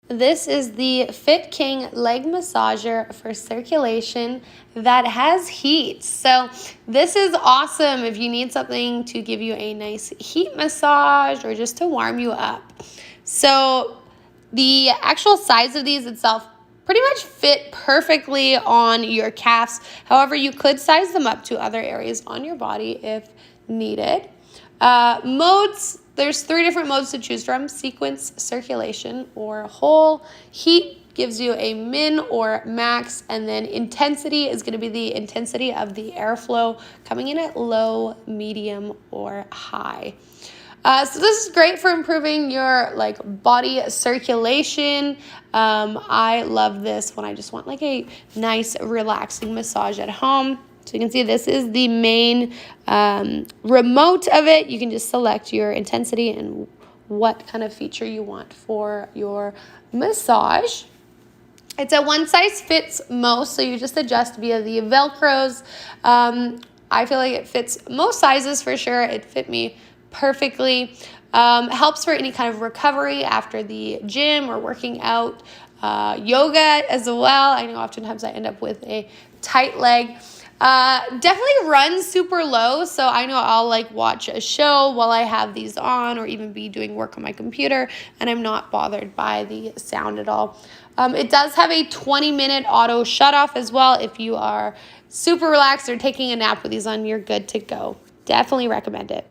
This is the Fit King leg massager for circulation that has heat. So this is awesome if you need something to give you a nice heat massage or just to warm you up. So the actual size of these itself pretty much fit perfectly on your calves. However, you could size them up to other areas on your body if needed. Modes, there's 3 different modes to choose from: sequence, circulation, or whole. Heat gives you a min or max, and then intensity is going to be the intensity of the airflow coming in at low, medium, or high. So this is great for improving your body circulation. I love this when I just want a nice relaxing massage at home. So you can see this is the main remote of it. You can just select your intensity and what kind of feature you want for your massage. It's a one size fits most, so you just adjust via the Velcros. I feel like it fits most sizes for sure. It fit me perfectly. Helps for any kind of recovery after the gym or working out. Yoga as well. I know oftentimes I end up with a tight leg. Definitely run super low, so I know I'll watch a show while I have these on, or even be doing work on my computer, and I'm not bothered by the sound at all. It does have a 20-minute auto shut off as well. If you are super relaxed or taking a nap with these on, you're good to go. Definitely recommend it.